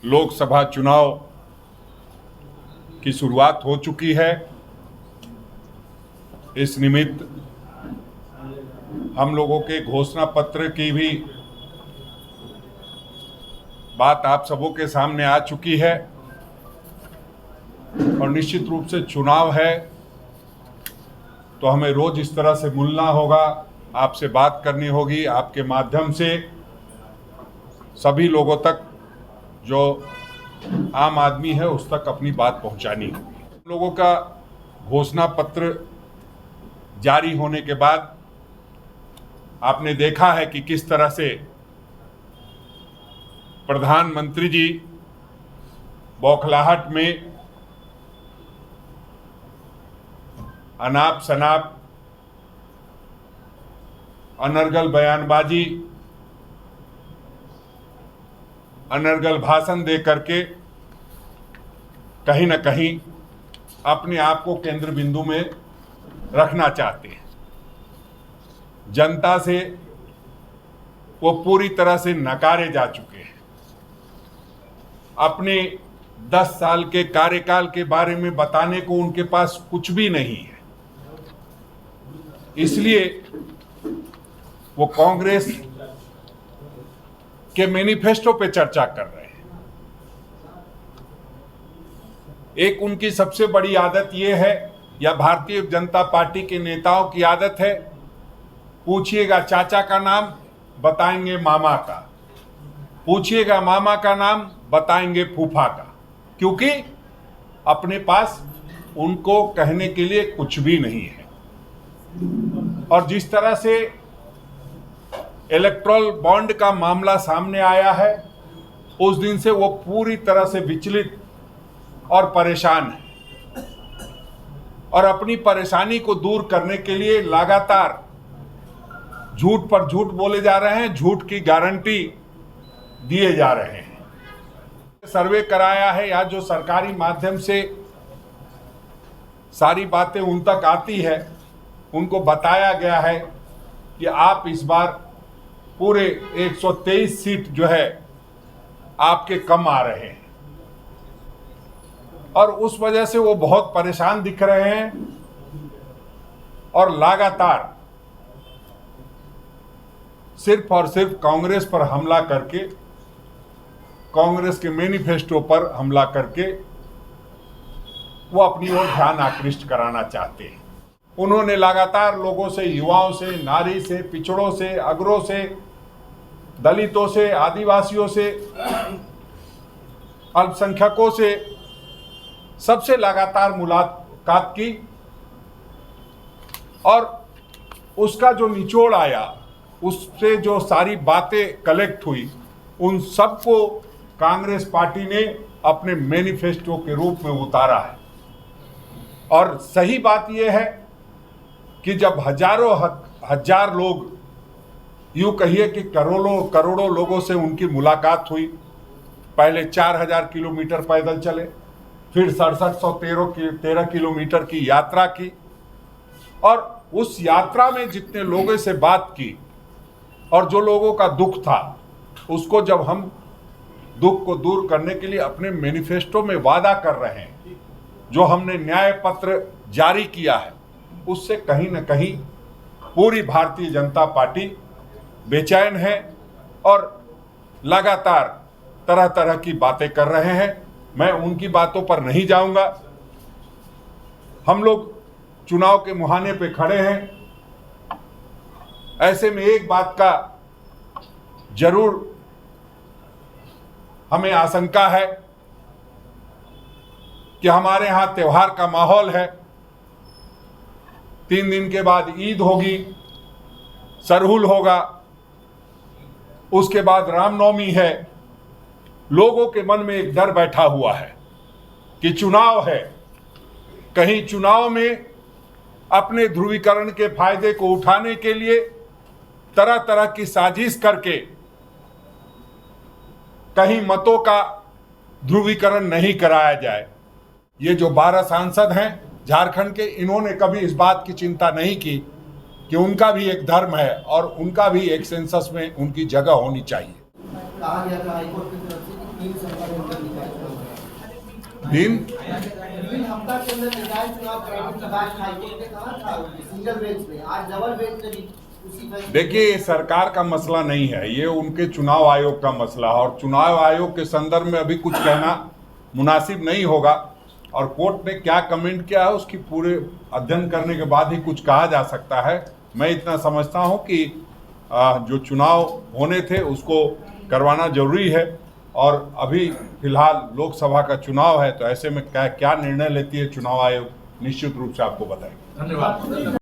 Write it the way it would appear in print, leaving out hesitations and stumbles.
लोकसभा चुनाव की शुरुआत हो चुकी है। इस निमित्त हम लोगों के घोषणा पत्र की भी बात आप सबों के सामने आ चुकी है और निश्चित रूप से चुनाव है तो हमें रोज इस तरह से मिलना होगा, आपसे बात करनी होगी, आपके माध्यम से सभी लोगों तक जो आम आदमी है उस तक अपनी बात पहुंचानी होगी। हम लोगों का घोषणा पत्र जारी होने के बाद आपने देखा है कि किस तरह से प्रधानमंत्री जी बौखलाहट में अनाप शनाप अनर्गल बयानबाजी, अनर्गल भाषण दे करके कहीं न कहीं अपने आप को केंद्र बिंदु में रखना चाहते हैं। जनता से वो पूरी तरह से नकारे जा चुके हैं। अपने 10 साल के कार्यकाल के बारे में बताने को उनके पास कुछ भी नहीं है। इसलिए वो कांग्रेस के मैनिफेस्टो पे चर्चा कर रहे हैं। एक उनकी सबसे बड़ी आदत ये है, या भारतीय जनता पार्टी के नेताओं की आदत है, पूछिएगा चाचा का नाम बताएंगे मामा का, पूछिएगा मामा का नाम बताएंगे फूफा का, क्योंकि अपने पास उनको कहने के लिए कुछ भी नहीं है। और जिस तरह से इलेक्टोरल बॉन्ड का मामला सामने आया है, उस दिन से वो पूरी तरह से विचलित और परेशान है और अपनी परेशानी को दूर करने के लिए लगातार झूठ पर झूठ बोले जा रहे हैं, झूठ की गारंटी दिए जा रहे हैं। सर्वे कराया है या जो सरकारी माध्यम से सारी बातें उन तक आती है, उनको बताया गया है कि आप इस बार पूरे 123 सीट जो है आपके कम आ रहे हैं और उस वजह से वो बहुत परेशान दिख रहे हैं और लगातार सिर्फ और सिर्फ कांग्रेस पर हमला करके, कांग्रेस के मैनिफेस्टो पर हमला करके वो अपनी ओर ध्यान आकृष्ट कराना चाहते हैं। उन्होंने लगातार लोगों से, युवाओं से, नारी से, पिछड़ों से, अगरों से, दलितों से, आदिवासियों से, अल्पसंख्यकों से, सबसे लगातार मुलाकात की और उसका जो निचोड़ आया, उससे जो सारी बातें कलेक्ट हुई, उन सबको कांग्रेस पार्टी ने अपने मैनिफेस्टो के रूप में उतारा है। और सही बात यह है कि जब हजार लोग, यूं कहिए कि करोड़ों लोगों से उनकी मुलाकात हुई, पहले 4000 किलोमीटर पैदल चले, फिर 6713 किलोमीटर की यात्रा की और उस यात्रा में जितने लोगों से बात की और जो लोगों का दुख था, उसको जब हम दुख को दूर करने के लिए अपने मैनिफेस्टो में वादा कर रहे हैं, जो हमने न्याय पत्र जारी किया है, उससे कहीं न कहीं पूरी भारतीय जनता पार्टी बेचैन है और लगातार तरह तरह की बातें कर रहे हैं। मैं उनकी बातों पर नहीं जाऊंगा। हम लोग चुनाव के मुहाने पे खड़े हैं। ऐसे में एक बात का जरूर हमें आशंका है कि हमारे यहाँ त्योहार का माहौल है। 3 दिन के बाद ईद होगी, सरहुल होगा, उसके बाद रामनवमी है। लोगों के मन में एक डर बैठा हुआ है कि चुनाव है, कहीं चुनाव में अपने ध्रुवीकरण के फायदे को उठाने के लिए तरह तरह की साजिश करके कहीं मतों का ध्रुवीकरण नहीं कराया जाए। ये जो 12 सांसद हैं झारखंड के, इन्होंने कभी इस बात की चिंता नहीं की कि उनका भी एक धर्म है और उनका भी एक सेंसस में उनकी जगह होनी चाहिए। कहा गया था हाईकोर्ट की तरफ से तीन हफ्ता के अंदर निकाय चुनाव कराने की बात हाईकोर्ट ने कहा था सिंगल बेंच में, आज डबल बेंच ने भी उसी फैसले। देखिए, ये सरकार का मसला नहीं है, ये उनके चुनाव आयोग का मसला है और चुनाव आयोग के संदर्भ में अभी कुछ कहना मुनासिब नहीं होगा और कोर्ट ने क्या कमेंट किया है उसकी पूरे अध्ययन करने के बाद ही कुछ कहा जा सकता है। मैं इतना समझता हूं कि जो चुनाव होने थे उसको करवाना जरूरी है और अभी फिलहाल लोकसभा का चुनाव है, तो ऐसे में क्या निर्णय लेती है चुनाव आयोग निश्चित रूप से आपको बताएंगे। धन्यवाद।